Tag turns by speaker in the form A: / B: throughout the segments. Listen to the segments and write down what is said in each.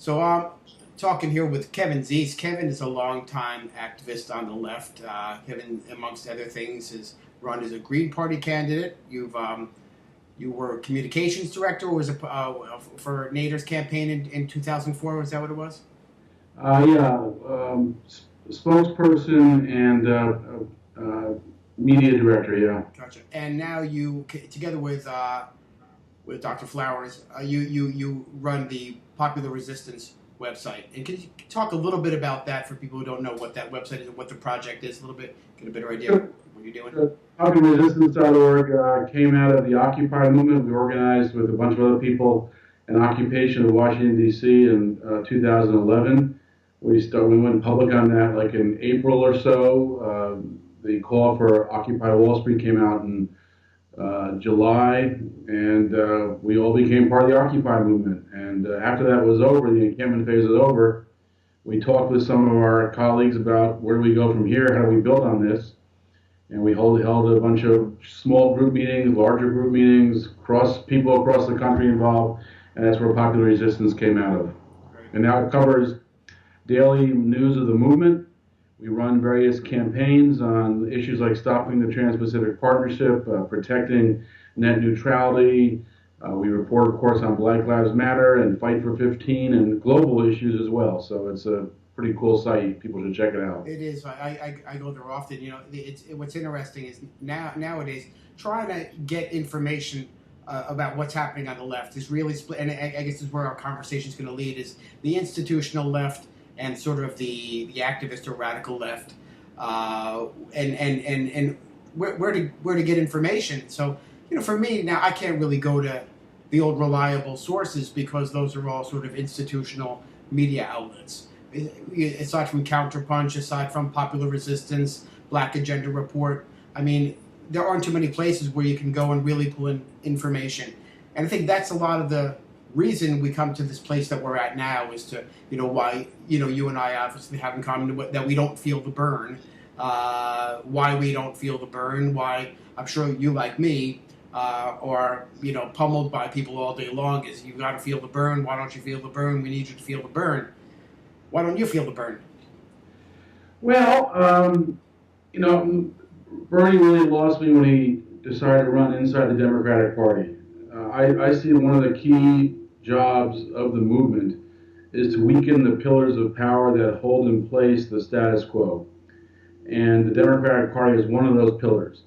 A: So I'm talking here with Kevin Zeese. Kevin is a longtime activist on the left. Kevin, amongst other things, has run as a Green Party candidate. You were communications director, or was it for Nader's campaign in 2004? Was that what it was?
B: Yeah, spokesperson and media director. Yeah.
A: Gotcha. And now you, together with Dr. Flowers, you run the Popular Resistance website. And can you talk a little bit about that for people who don't know what that website is and what the project is? A little bit, get a better idea of what you're doing.
B: PopularResistance.org came out of the Occupy movement. We organized with a bunch of other people an occupation of Washington D.C. in 2011. We went public on that like in April or so. The call for Occupy Wall Street came out in July, and we all became part of the Occupy movement. And after that was over, the encampment phase was over, we talked with some of our colleagues about where do we go from here, how do we build on this, and we held a bunch of small group meetings, larger group meetings, people across the country involved, and that's where Popular Resistance came out of. And now it covers daily news of the movement. We run various campaigns on issues like stopping the Trans-Pacific Partnership, protecting net neutrality. We report, of course, on Black Lives Matter and Fight for 15 and global issues as well. So it's a pretty cool site. People should check it out.
A: It is. I go there often. You know, what's interesting is nowadays trying to get information about what's happening on the left is really split. And I guess this is where our conversation is going to lead: is the institutional left and sort of the activist or radical left, and where to get information. So, you know, for me now, I can't really go to the old reliable sources because those are all sort of institutional media outlets. Aside from Counterpunch, aside from Popular Resistance, Black Agenda Report, I mean, there aren't too many places where you can go and really pull in information. And I think that's a lot of the reason we come to this place that we're at now is to, you know, why, you know, you and I obviously have in common that we don't feel the burn. Why we don't feel the burn, why I'm sure you, like me, are, you know, pummeled by people all day long is you got to feel the burn. Why don't you feel the burn? We need you to feel the burn. Why don't you feel the burn?
B: Well, you know, Bernie really lost me when he decided to run inside the Democratic Party. I see one of the key jobs of the movement is to weaken the pillars of power that hold in place the status quo. And the Democratic Party is one of those pillars.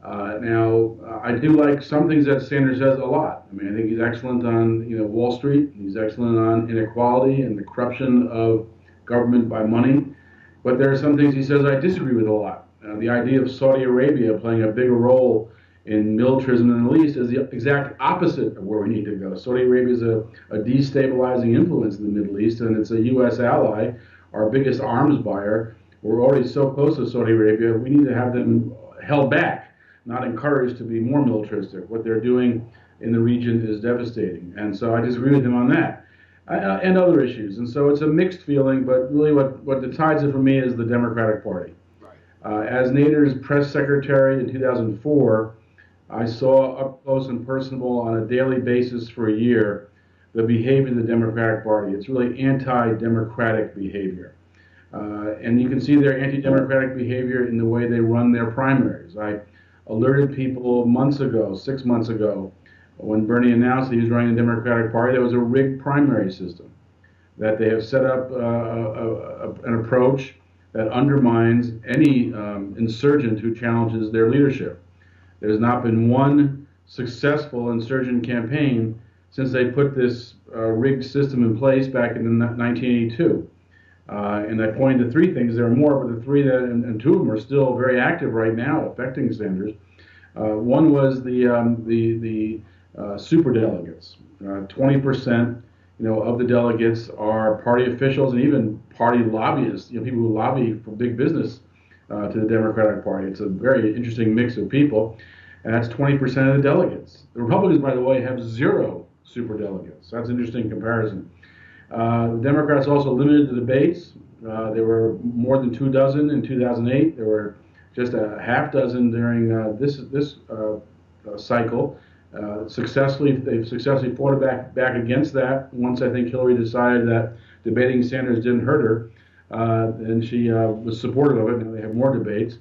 B: Now, I do like some things that Sanders says a lot. I mean, I think he's excellent on, you know, Wall Street. He's excellent on inequality and the corruption of government by money. But there are some things he says I disagree with a lot. The idea of Saudi Arabia playing a bigger role in militarism in the Middle East is the exact opposite of where we need to go. Saudi Arabia is a destabilizing influence in the Middle East, and it's a U.S. ally, our biggest arms buyer. We're already so close to Saudi Arabia, we need to have them held back, not encouraged to be more militaristic. What they're doing in the region is devastating. And so I disagree with him on that and other issues. And so it's a mixed feeling, but really what decides it for me is the Democratic Party.
A: Right.
B: As Nader's press secretary in 2004, I saw up close and personal on a daily basis for a year the behavior of the Democratic Party. It's really anti-democratic behavior. And you can see their anti-democratic behavior in the way they run their primaries. I alerted people months ago, 6 months ago, when Bernie announced that he was running the Democratic Party, there was a rigged primary system, that they have set up an approach that undermines any insurgent who challenges their leadership. There's not been one successful insurgent campaign since they put this rigged system in place back in 1982. And I pointed to three things. There are more, but the three that, and two of them are still very active right now, affecting Sanders. One was the super delegates. 20%, you know, of the delegates are party officials and even party lobbyists. You know, people who lobby for big business to the Democratic Party. It's a very interesting mix of people, and that's 20% of the delegates. The Republicans, by the way, have 0 super delegates. That's an interesting comparison. The Democrats also limited the debates. There were more than 24 in 2008. There were just a half dozen during this cycle. They've successfully fought back against that. Once I think Hillary decided that debating Sanders didn't hurt her, and she was supportive of it. Now they have more debates.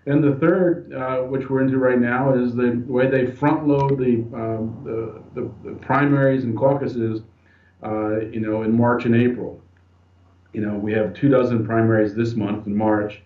B: And the third, which we're into right now, is the way they front load the primaries and caucuses, in March and April. We have 24 primaries this month in March,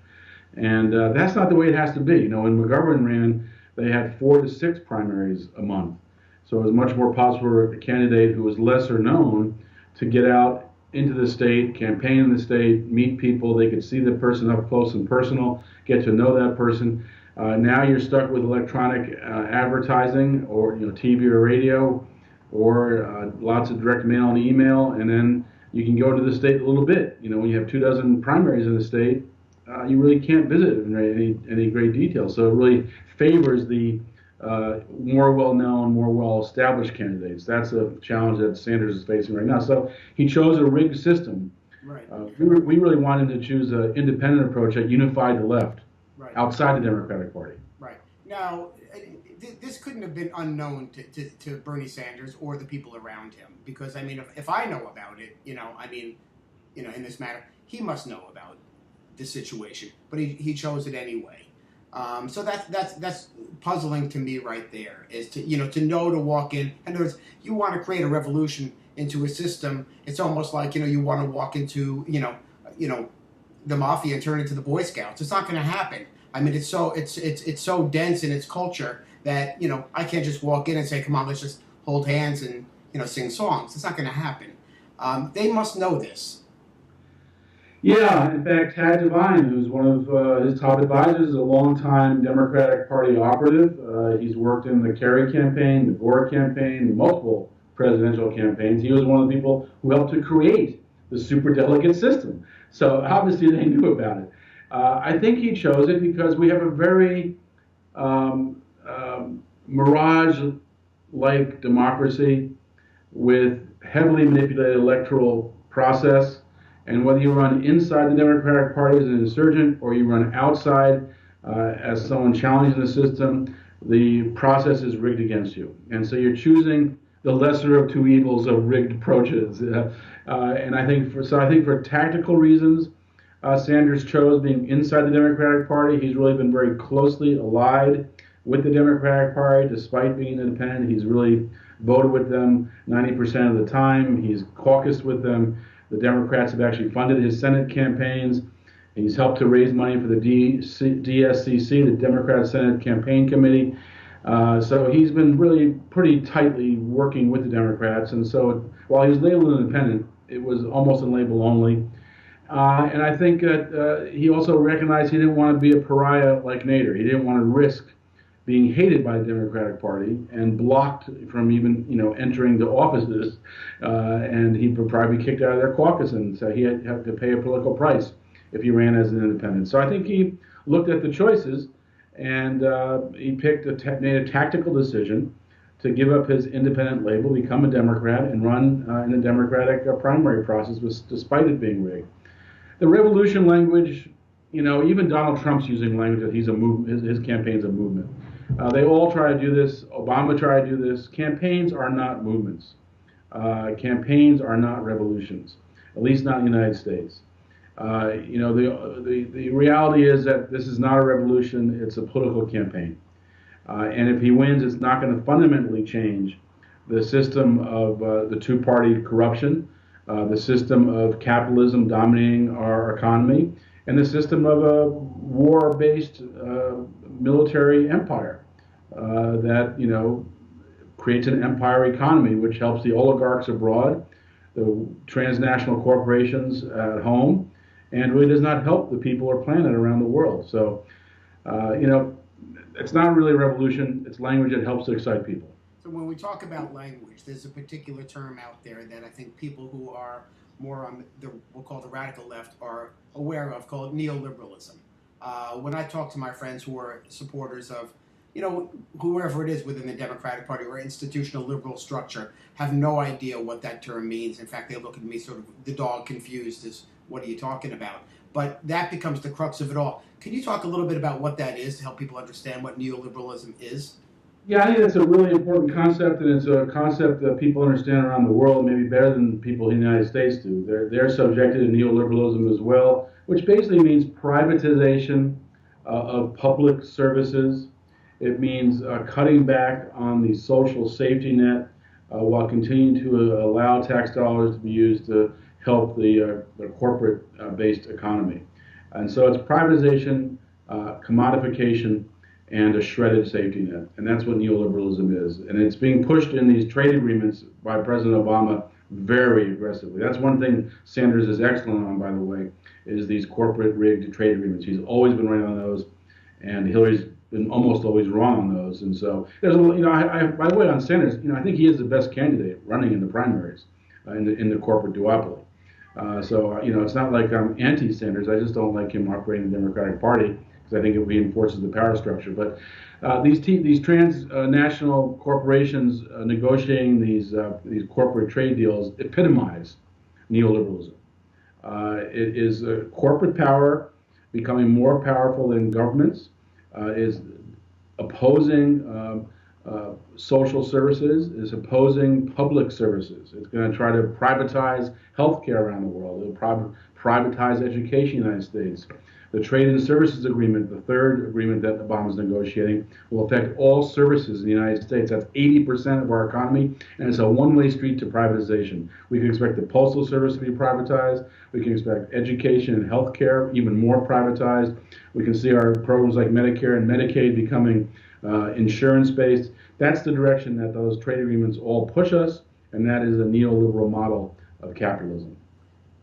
B: and that's not the way it has to be. When McGovern ran, they had 4 to 6 primaries a month. So it was much more possible for a candidate who was lesser known to get out into the state, campaign in the state, meet people. They could see the person up close and personal, get to know that person. Now you're stuck with electronic advertising, or TV or radio, or lots of direct mail and email, and then you can go to the state a little bit. When you have 24 primaries in the state, you really can't visit in any great detail. So it really favors the more well-known, more well-established candidates. That's a challenge that Sanders is facing right now. So he chose a rigged system.
A: Right.
B: We really wanted to choose an independent approach that unified the left,
A: right,
B: outside the Democratic Party.
A: Right. Now, this couldn't have been unknown to Bernie Sanders or the people around him, because if I know about it, in this matter, he must know about the situation, but he chose it anyway. So that's puzzling to me right there, is to know to walk in. In other words, you want to create a revolution into a system. It's almost like you want to walk into the mafia and turn into the Boy Scouts. It's not going to happen. It's so dense in its culture that I can't just walk in and say, come on, let's just hold hands and sing songs. It's not going to happen. They must know this.
B: Yeah, in fact, Tad Devine, who's one of his top advisors, is a longtime Democratic Party operative. He's worked in the Kerry campaign, the Gore campaign, multiple presidential campaigns. He was one of the people who helped to create the superdelegate system. So obviously they knew about it. I think he chose it because we have a very mirage-like democracy with heavily manipulated electoral process. And whether you run inside the Democratic Party as an insurgent or you run outside as someone challenging the system, the process is rigged against you. And so you're choosing the lesser of two evils of rigged approaches. And I think for tactical reasons, Sanders chose being inside the Democratic Party. He's really been very closely allied with the Democratic Party, despite being independent. He's really voted with them 90% of the time. He's caucused with them. The Democrats have actually funded his Senate campaigns. He's helped to raise money for the DSCC, the Democratic Senate Campaign Committee. So he's been really pretty tightly working with the Democrats. And so while he was labeled independent, it was almost a label only. And I think that he also recognized he didn't want to be a pariah like Nader. He didn't want to risk being hated by the Democratic Party and blocked from even entering the offices, and he would probably be kicked out of their caucus, and so he had to pay a political price if he ran as an independent. So I think he looked at the choices, and he made a tactical decision to give up his independent label, become a Democrat, and run in the Democratic primary process, despite it being rigged. The revolution language, even Donald Trump's using language that he's a movement. His campaign's a movement. They all try to do this. Obama tried to do this. Campaigns are not movements. Campaigns are not revolutions, at least not in the United States. The reality is that this is not a revolution. It's a political campaign. And if he wins, it's not going to fundamentally change the system of the two-party corruption, the system of capitalism dominating our economy, and the system of a war-based military empire that creates an empire economy, which helps the oligarchs abroad, the transnational corporations at home, and really does not help the people or planet around the world. So, it's not really a revolution. It's language that helps to excite people.
A: So when we talk about language, there's a particular term out there that I think people who are more on we'll call the radical left are aware of, called neoliberalism. When I talk to my friends who are supporters of, whoever it is within the Democratic Party or institutional liberal structure, have no idea what that term means. In fact, they look at me sort of the dog confused as, what are you talking about? But that becomes the crux of it all. Can you talk a little bit about what that is to help people understand what neoliberalism is?
B: Yeah, I think that's a really important concept, and it's a concept that people understand around the world maybe better than people in the United States do. They're subjected to neoliberalism as well, which basically means privatization of public services. It means cutting back on the social safety net while continuing to allow tax dollars to be used to help the corporate-based economy. And so it's privatization, commodification, and a shredded safety net. And that's what neoliberalism is. And it's being pushed in these trade agreements by President Obama very aggressively. That's one thing Sanders is excellent on, by the way, is these corporate rigged trade agreements. He's always been right on those, and Hillary's been almost always wrong on those. And so there's a, by the way, on Sanders, I think he is the best candidate running in the primaries in the corporate duopoly. It's not like I'm anti-Sanders. I just don't like him operating the Democratic Party because I think it reinforces the power structure. But these transnational corporations negotiating these corporate trade deals epitomize neoliberalism. It is corporate power becoming more powerful than governments, is opposing social services, is opposing public services. It's going to try to privatize healthcare around the world. It'll privatize education in the United States. The Trade and Services Agreement, the third agreement that Obama's negotiating, will affect all services in the United States. That's 80% of our economy, and it's a one-way street to privatization. We can expect the Postal Service to be privatized. We can expect education and healthcare even more privatized. We can see our programs like Medicare and Medicaid becoming insurance-based. That's the direction that those trade agreements all push us, and that is a neoliberal model of capitalism.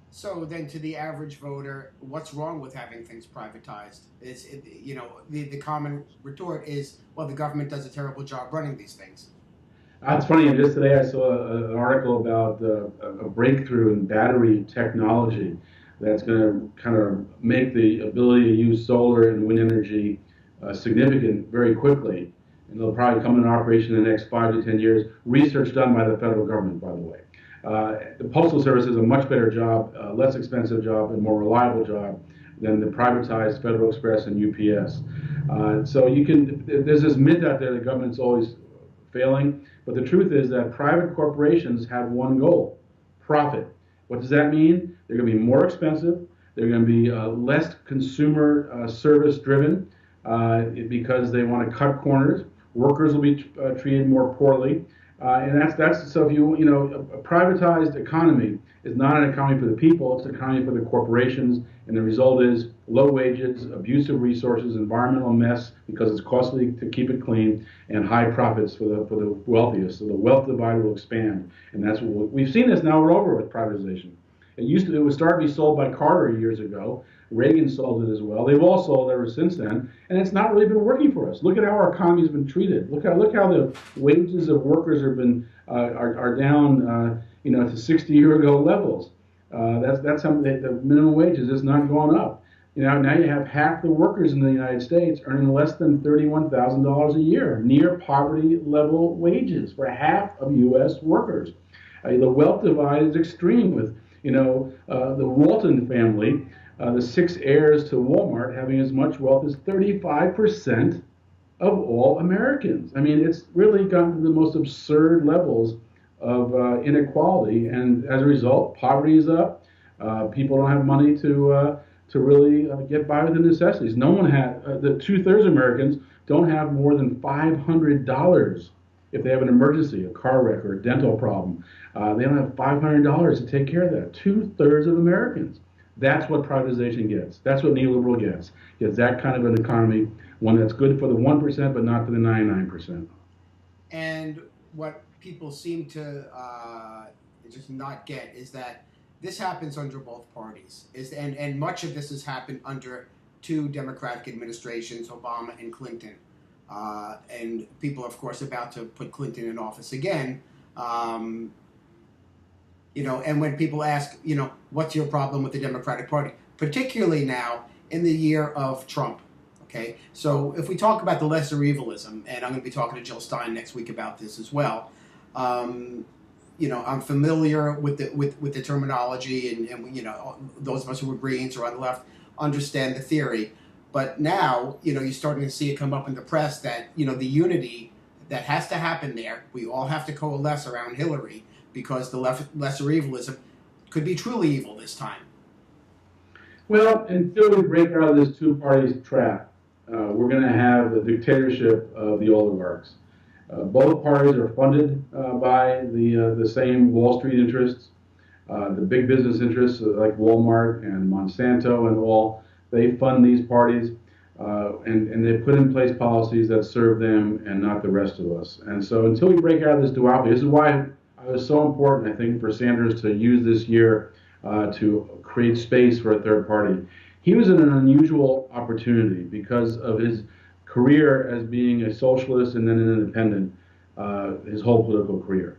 A: So then, to the average voter, what's wrong with having things privatized? The common retort is, well, the government does a terrible job running these things.
B: It's funny. Just today, I saw an article about a breakthrough in battery technology that's going to kind of make the ability to use solar and wind energy significant very quickly, and they'll probably come into operation in the next 5 to 10 years. Research done by the federal government, by the way. The Postal Service is a much better job, less expensive job, and more reliable job than the privatized Federal Express and UPS. There's this myth out there that government's always failing, but the truth is that private corporations have one goal: profit. What does that mean? They're going to be more expensive. They're going to be less consumer service driven because they want to cut corners. Workers will be treated more poorly. And that's so if a privatized economy is not an economy for the people, it's an economy for the corporations, and the result is low wages, abuse of resources, environmental mess because it's costly to keep it clean, and high profits for the wealthiest. So the wealth divide will expand, and that's what we've seen. This now. We're over with privatization. It was started to be sold by Carter years ago. Reagan sold it as well. They've all sold ever since then, and it's not really been working for us. Look at how our economy's been treated. Look how the wages of workers have been are down to 60-year-ago levels. That's how the minimum wages is not going up. Now you have half the workers in the United States earning less than $31,000 a year, near poverty level wages for half of U.S. workers. The wealth divide is extreme with the Walton family. The 6 heirs to Walmart having as much wealth as 35% of all Americans. I mean, it's really gotten to the most absurd levels of inequality, and as a result, poverty is up. People don't have money to really get by with the necessities. No one the 2/3 of Americans don't have more than $500 if they have an emergency, a car wreck, or a dental problem. They don't have $500 to take care of that. 2/3 of Americans. That's what privatization gets. That's what neoliberal gets. It's that kind of an economy, one that's good for the 1%, but not for the 99%.
A: And what people seem to just not get is that this happens under both parties. And much of this has happened under 2 Democratic administrations, Obama and Clinton. And people are, of course, about to put Clinton in office again. And when people ask, what's your problem with the Democratic Party, particularly now in the year of Trump, okay? So if we talk about the lesser evilism, and I'm going to be talking to Jill Stein next week about this as well, I'm familiar with the terminology, and those of us who are Greens or on the left understand the theory. But now, you're starting to see it come up in the press that, the unity that has to happen there. We all have to coalesce around Hillary because the lesser evilism could be truly evil this time.
B: Well, until we break out of this two-party trap, we're going to have a dictatorship of the oligarchs. Both parties are funded by the same Wall Street interests, the big business interests like Walmart and Monsanto and all. They fund these parties, and they put in place policies that serve them and not the rest of us. And so until we break out of this duopoly, this is why it was so important, I think, for Sanders to use this year to create space for a third party. He was in an unusual opportunity because of his career as being a socialist and then an independent, his whole political career.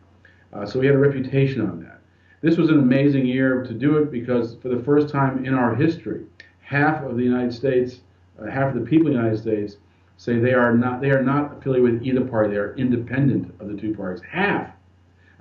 B: So he had a reputation on that. This was an amazing year to do it because for the first time in our history, half of the United States, half of the people in the United States say they are not affiliated with either party. They are independent of the two parties. Half.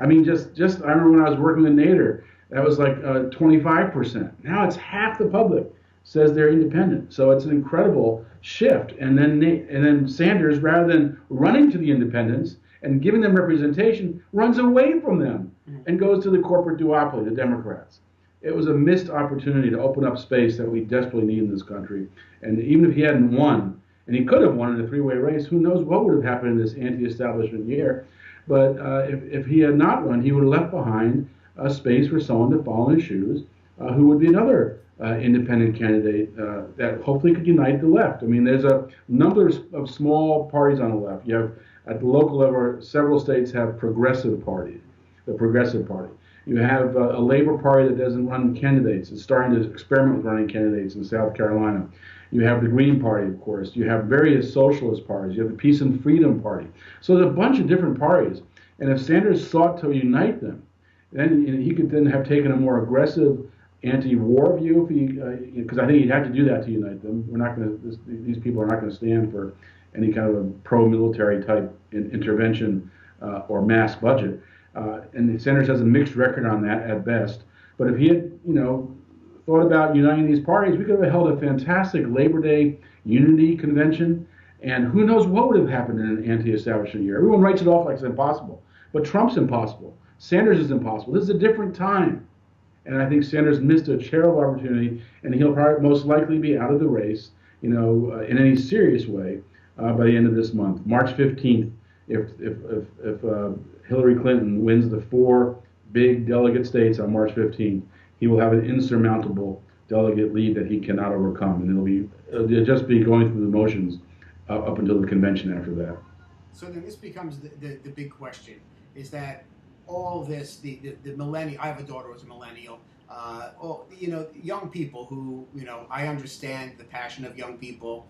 B: I mean, just I remember when I was working with Nader, that was like 25%. Now it's half the public says they're independent. So it's an incredible shift. And then Sanders, rather than running to the independents and giving them representation, runs away from them and goes to the corporate duopoly, the Democrats. It was a missed opportunity to open up space that we desperately need in this country. And even if he hadn't won, and he could have won in a three-way race, who knows what would have happened in this anti-establishment year. But if he had not won, he would have left behind a space for someone to follow in his shoes, who would be another independent candidate that hopefully could unite the left. I mean, there's a number of small parties on the left. You have, at the local level, several states have progressive parties, the Progressive Party. You have a Labor Party that doesn't run candidates. It's starting to experiment with running candidates in South Carolina. You have the Green Party, of course. You have various socialist parties. You have the Peace and Freedom Party. So there's a bunch of different parties. And if Sanders sought to unite them, then he could then have taken a more aggressive anti-war view, because I think he'd have to do that to unite them. We're not going to; these people are not going to stand for any kind of a pro-military type intervention or mass budget. And Sanders has a mixed record on that at best. But if he had, thought about uniting these parties, we could have held a fantastic Labor Day unity convention. And who knows what would have happened in an anti-establishment year. Everyone writes it off like it's impossible. But Trump's impossible. Sanders is impossible. This is a different time. And I think Sanders missed a terrible opportunity, and he'll probably most likely be out of the race, in any serious way by the end of this month. March 15th, if Hillary Clinton wins the 4 big delegate states on March 15th, he will have an insurmountable delegate lead that he cannot overcome. And it'll just be going through the motions up until the convention after that.
A: So then this becomes the big question, is that all this, the millennial, I have a daughter who's a millennial, young people who, I understand the passion of young people,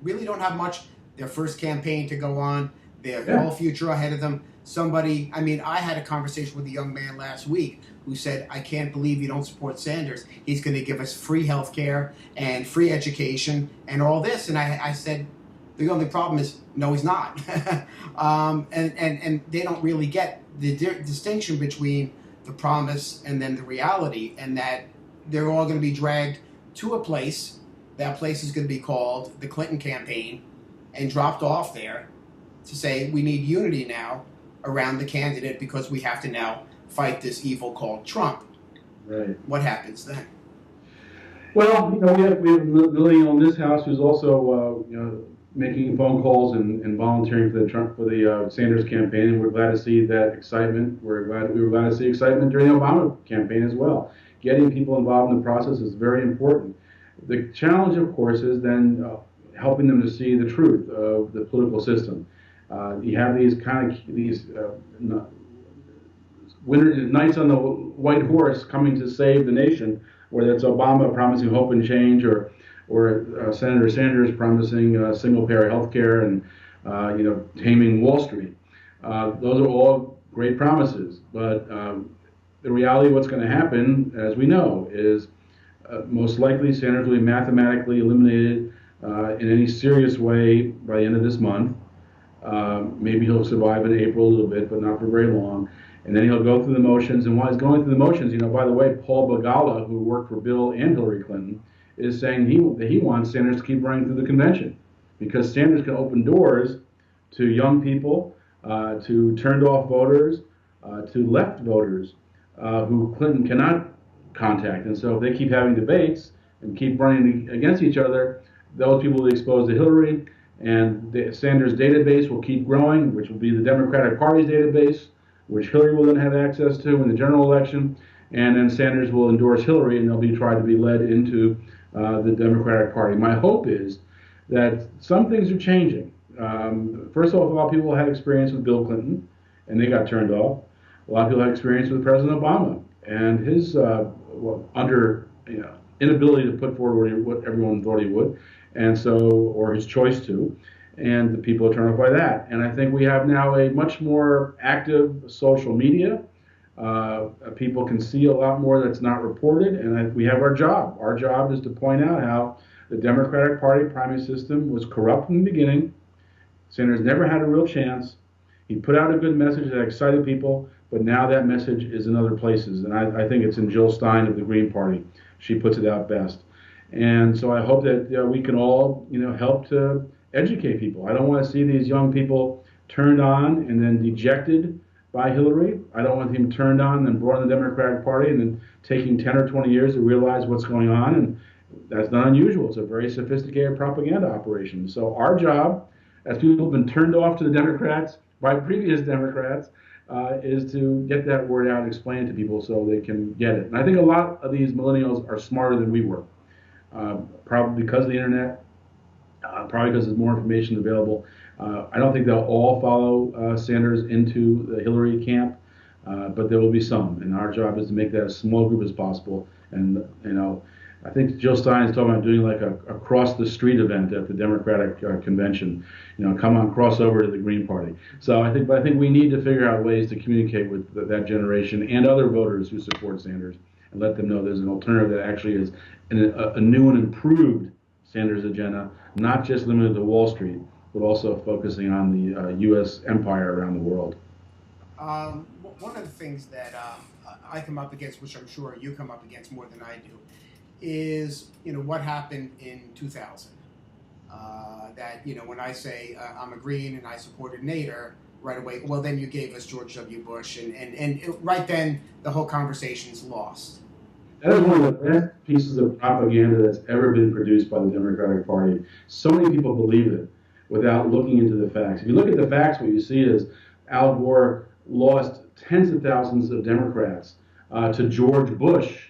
A: really don't have much, their first campaign to go on, their whole future ahead of them. I had a conversation with a young man last week who said, I can't believe you don't support Sanders. He's going to give us free health care and free education and all this. And I said, the only problem is, no, he's not. And they don't really get the distinction between the promise and then the reality, and that they're all going to be dragged to a place. That place is going to be called the Clinton campaign and dropped off there to say we need unity now around the candidate because we have to now fight this evil called Trump.
B: Right.
A: What happens then?
B: Well, we have Lillian in this house who's also making phone calls and volunteering for the Sanders campaign, and we're glad to see that excitement. We were glad to see excitement during the Obama campaign as well. Getting people involved in the process is very important. The challenge, of course, is then helping them to see the truth of the political system. You have these knights on the white horse coming to save the nation, whether it's Obama promising hope and change or Senator Sanders promising single-payer health care and taming Wall Street. Those are all great promises, but the reality of what's going to happen, as we know, is most likely Sanders will be mathematically eliminated in any serious way by the end of this month. Maybe he'll survive in April a little bit, but not for very long. And then he'll go through the motions. And while he's going through the motions, by the way, Paul Begala, who worked for Bill and Hillary Clinton, is saying that he wants Sanders to keep running through the convention because Sanders can open doors to young people, to turned off voters, to left voters who Clinton cannot contact. And so if they keep having debates and keep running against each other, those people will be exposed to Hillary, and the Sanders database will keep growing, which will be the Democratic Party's database, which Hillary will then have access to in the general election, and then Sanders will endorse Hillary, and they'll be tried to be led into the Democratic Party. My hope is that some things are changing. First of all, a lot of people had experience with Bill Clinton, and they got turned off. A lot of people had experience with President Obama and his inability to put forward what everyone thought he would, and so, or his choice to, and the people are turned off by that. And I think we have now a much more active social media. People can see a lot more that's not reported, and we have our job. Our job is to point out how the Democratic Party primary system was corrupt in the beginning. Sanders never had a real chance. He put out a good message that excited people, but now that message is in other places, and I think it's in Jill Stein of the Green Party. She puts it out best. And so I hope that we can all, help to educate people. I don't want to see these young people turned on and then dejected by Hillary. I don't want them turned on and then brought in the Democratic Party and then taking 10 or 20 years to realize what's going on. And that's not unusual. It's a very sophisticated propaganda operation. So our job, as people have been turned off to the Democrats by previous Democrats, is to get that word out and explain it to people so they can get it. And I think a lot of these millennials are smarter than we were, probably because of the internet, probably because there's more information available. I don't think they'll all follow Sanders into the Hillary camp, but there will be some. And our job is to make that as small group as possible. And, I think Jill Stein is talking about doing like a cross the street event at the Democratic convention. Come on, cross over to the Green Party. So I think we need to figure out ways to communicate with that generation and other voters who support Sanders and let them know there's an alternative that actually is a new and improved Sanders agenda, not just limited to Wall Street, but also focusing on the U.S. empire around the world.
A: One of the things that I come up against, which I'm sure you come up against more than I do, is what happened in 2000. That when I say I'm a Green and I supported Nader right away, well then you gave us George W. Bush, and right then the whole conversation's lost.
B: That is one of the best pieces of propaganda that's ever been produced by the Democratic Party. So many people believe it without looking into the facts. If you look at the facts, what you see is Al Gore lost tens of thousands of Democrats to George Bush.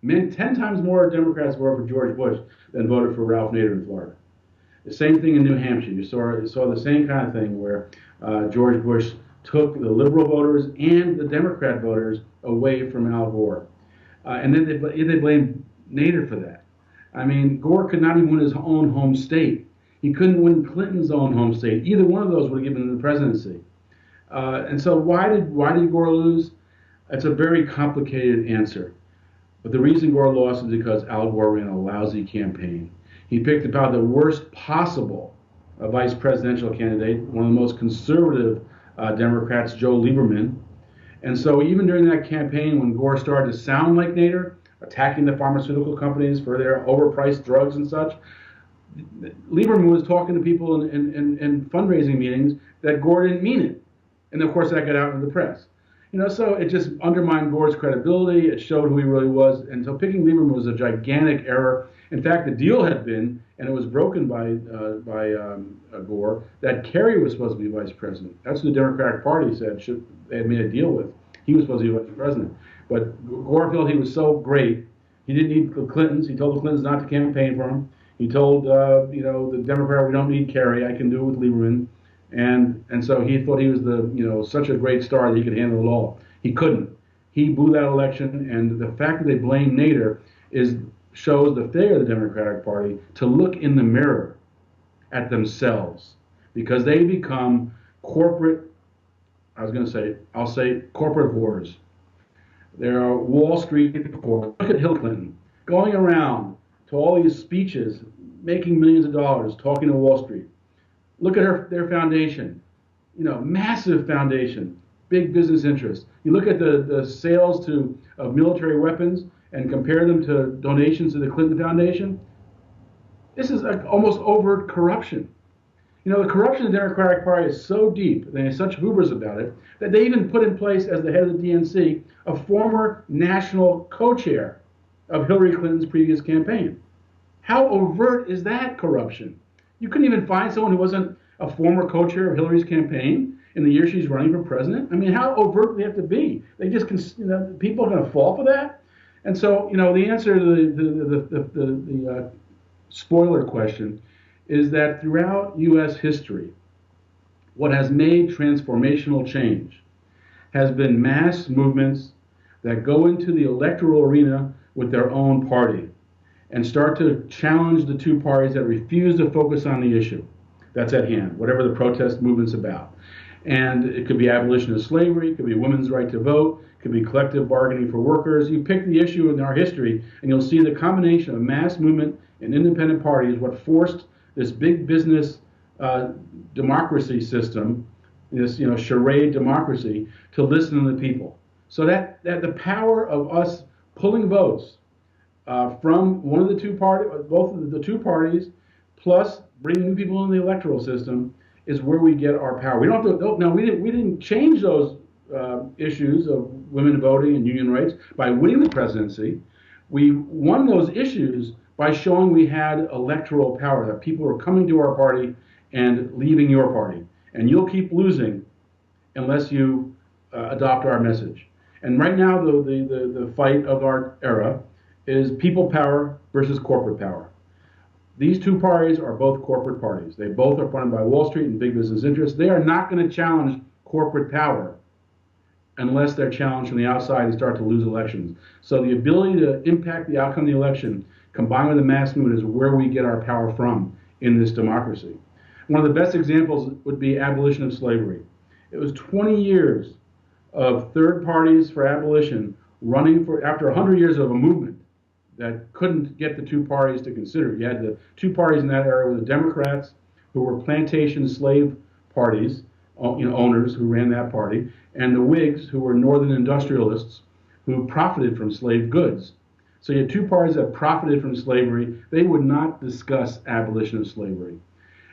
B: 10 times more Democrats voted for George Bush than voted for Ralph Nader in Florida. The same thing in New Hampshire. You saw the same kind of thing where George Bush took the liberal voters and the Democrat voters away from Al Gore. And then they blamed Nader for that. I mean, Gore could not even win his own home state. He couldn't win Clinton's own home state. Either one of those would have given him the presidency. And so why did Gore lose? It's a very complicated answer. But the reason Gore lost is because Al Gore ran a lousy campaign. He picked about the worst possible vice presidential candidate, one of the most conservative Democrats, Joe Lieberman. And so even during that campaign, when Gore started to sound like Nader, attacking the pharmaceutical companies for their overpriced drugs and such, Lieberman was talking to people in fundraising meetings that Gore didn't mean it. And of course that got out into the press. So it just undermined Gore's credibility. It showed who he really was. And so picking Lieberman was a gigantic error. In fact, the deal had been, and it was broken by Gore, that Kerry was supposed to be vice president. That's who the Democratic Party said they had made a deal with. He was supposed to be vice president. But Gore felt he was so great, he didn't need the Clintons. He told the Clintons not to campaign for him. He told the Democrat, we don't need Kerry. I can do it with Lieberman. And so he thought he was such a great star that he could handle it all. He couldn't. He blew that election, and the fact that they blame Nader shows the failure of the Democratic Party to look in the mirror at themselves, because they become corporate. I'll say corporate whores. There are Wall Street whores. Look at Hillary Clinton going around to all these speeches, making millions of dollars, talking to Wall Street. Look at their foundation, massive foundation, big business interests. You look at the sales of military weapons and compare them to donations to the Clinton Foundation. This is almost overt corruption. You know, the corruption of the Democratic Party is so deep, they have such hubris about it, that they even put in place as the head of the DNC a former national co-chair of Hillary Clinton's previous campaign. How overt is that corruption? You couldn't even find someone who wasn't a former co-chair of Hillary's campaign in the year she's running for president. I mean, how overt do they have to be? They just, people are going to fall for that. And so, the answer to the spoiler question is that throughout U.S. history, what has made transformational change has been mass movements that go into the electoral arena with their own party and start to challenge the two parties that refuse to focus on the issue that's at hand, whatever the protest movement's about. And it could be abolition of slavery, it could be women's right to vote, it could be collective bargaining for workers. You pick the issue in our history, and you'll see the combination of mass movement and independent parties what forced this big business democracy system, this charade democracy, to listen to the people. So that the power of us pulling votes from one of the two parties, both of the two parties, plus bringing new people into the electoral system, is where we get our power. We don't have to. No, we didn't change those issues of women voting and union rights by winning the presidency. We won those issues by showing we had electoral power, that people were coming to our party and leaving your party. And you'll keep losing unless you adopt our message. And right now, the fight of our era is people power versus corporate power. These two parties are both corporate parties. They both are funded by Wall Street and big business interests. They are not going to challenge corporate power unless they're challenged from the outside and start to lose elections. So the ability to impact the outcome of the election, combined with the mass movement, is where we get our power from in this democracy. One of the best examples would be abolition of slavery. It was 20 years of third parties for abolition running for, after 100 years of a movement that couldn't get the two parties to consider. You had the two parties in that era were the Democrats, who were plantation slave parties, owners who ran that party, and the Whigs, who were northern industrialists who profited from slave goods. So you had two parties that profited from slavery. They would not discuss abolition of slavery.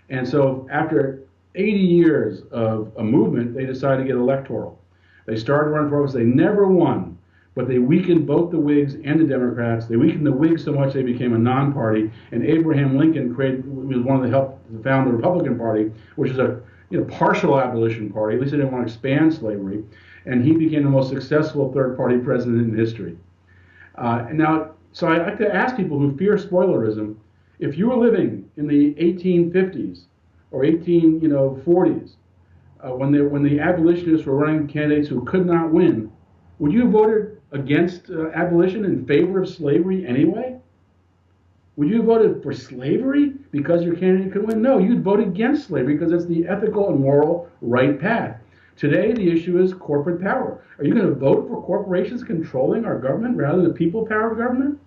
B: And so after 80 years of a movement, they decided to get electoral. They started running for office. They never won, but they weakened both the Whigs and the Democrats. They weakened the Whigs so much they became a non-party. And Abraham Lincoln was one of the help to found the Republican Party, which is a partial abolition party. At least they didn't want to expand slavery. And he became the most successful third-party president in history. So I like to ask people who fear spoilerism, if you were living in the 1850s or 1840s, when the abolitionists were running candidates who could not win, would you have voted against abolition in favor of slavery anyway? Would you have voted for slavery because your candidate could win? No, you'd vote against slavery because it's the ethical and moral right path. Today, the issue is corporate power. Are you going to vote for corporations controlling our government rather than the people power of government?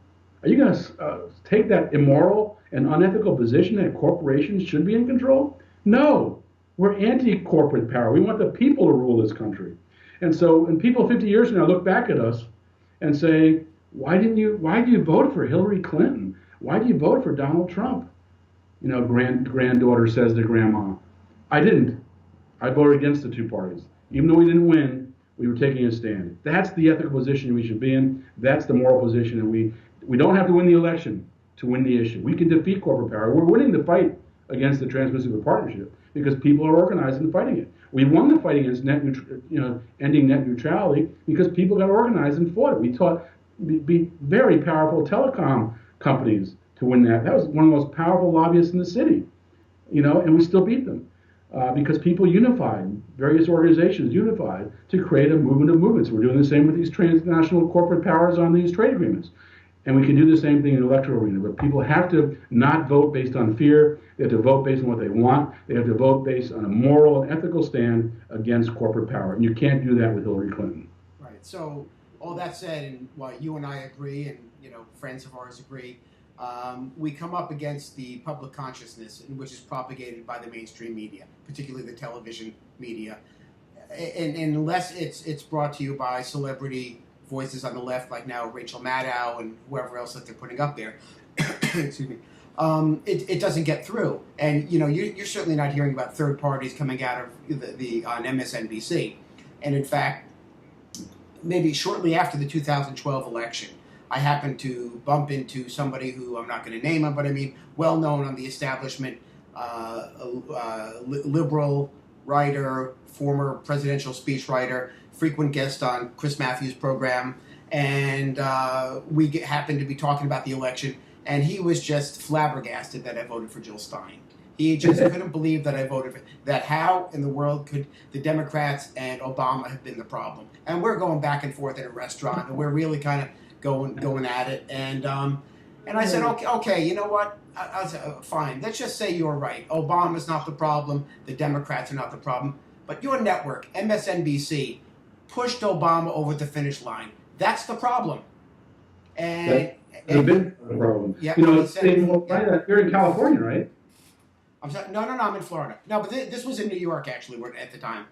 B: Are you going to take that immoral and unethical position that corporations should be in control? No, we're anti-corporate power. We want the people to rule this country. And so when people 50 years from now look back at us and say, why do you vote for Hillary Clinton? Why do you vote for Donald Trump? Granddaughter says to grandma, I didn't. I voted against the two parties. Even though we didn't win, we were taking a stand. That's the ethical position we should be in. That's the moral position. And we don't have to win the election to win the issue. We can defeat corporate power. We're winning the fight against the Trans-Pacific Partnership because people are organized and fighting it. We won the fight against ending net neutrality because people got organized and fought it. We taught very powerful telecom companies to win that. That was one of the most powerful lobbyists in the city, and we still beat them because people unified, various organizations unified to create a movement of movements. We're doing the same with these transnational corporate powers on these trade agreements. And we can do the same thing in the electoral arena, but people have to not vote based on fear. They have to vote based on what they want. They have to vote based on a moral and ethical stand against corporate power. And you can't do that with Hillary Clinton.
A: Right. So all that said, and what you and I agree, and friends of ours agree, we come up against the public consciousness, which is propagated by the mainstream media, particularly the television media, and unless it's brought to you by celebrity voices on the left, like now Rachel Maddow and whoever else that they're putting up there. Excuse me. it doesn't get through. And you're certainly not hearing about third parties coming out of the on MSNBC. And in fact, maybe shortly after the 2012 election, I happened to bump into somebody who, I'm not going to name him, but I mean, well known on the establishment, liberal writer, former presidential speechwriter, frequent guest on Chris Matthews' program, and we happened to be talking about the election, and he was just flabbergasted that I voted for Jill Stein. He just couldn't believe that I voted for that. How in the world could the Democrats and Obama have been the problem? And we're going back and forth in a restaurant, and we're really kind of going at it. And I said, okay, you know what? I said, fine. Let's just say you're right. Obama's not the problem. The Democrats are not the problem. But your network, MSNBC, pushed Obama over the finish line. That's the problem. And
B: that's a big problem.
A: Yeah,
B: you're in California, right?
A: I'm sorry, no, I'm in Florida. No, but this was in New York, actually, at the time.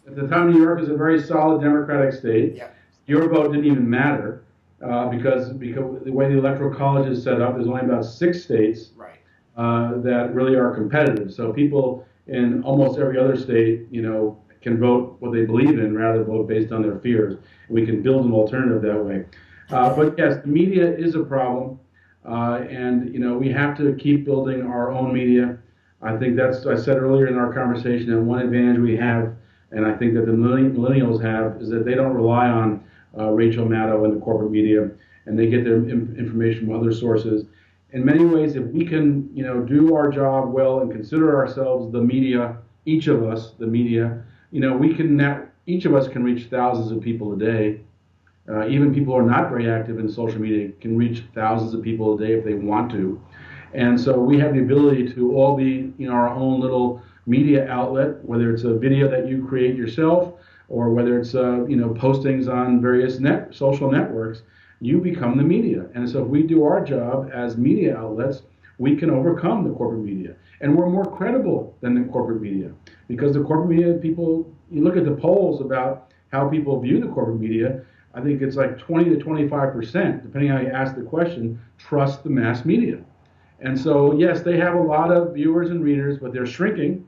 B: At the time, New York is a very solid Democratic state.
A: Yeah.
B: Your vote didn't even matter because the way the Electoral College is set up, there's only about 6 states
A: right.
B: That really are competitive. So people in almost every other state, can vote what they believe in rather than vote based on their fears. We can build an alternative that way. But yes, the media is a problem, and we have to keep building our own media. I think I said earlier in our conversation that one advantage we have, and I think that the millennials have, is that they don't rely on Rachel Maddow and the corporate media, and they get their information from other sources. In many ways, if we can, do our job well and consider ourselves the media, each of us, the media, each of us can reach thousands of people a day. Even people who are not very active in social media can reach thousands of people a day if they want to. And so we have the ability to all be, our own little media outlet, whether it's a video that you create yourself or whether it's, postings on various social networks. You become the media. And so if we do our job as media outlets, we can overcome the corporate media. And we're more credible than the corporate media because the corporate media people, you look at the polls about how people view the corporate media, I think it's like 20 to 25%, depending on how you ask the question, trust the mass media. And so, yes, they have a lot of viewers and readers, but they're shrinking.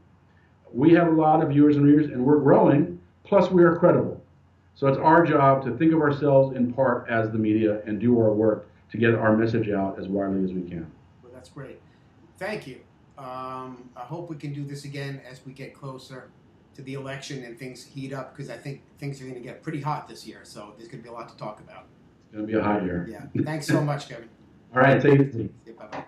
B: We have a lot of viewers and readers, and we're growing, plus we are credible. So it's our job to think of ourselves in part as the media and do our work to get our message out as widely as we can.
A: Well, that's great. Thank you. I hope we can do this again as we get closer to the election and things heat up, because I think things are going to get pretty hot this year. So there's going to be a lot to talk about.
B: It's going to be a hot year.
A: Yeah. Thanks so much, Kevin.
B: All right. Take it easy.
A: Bye-bye.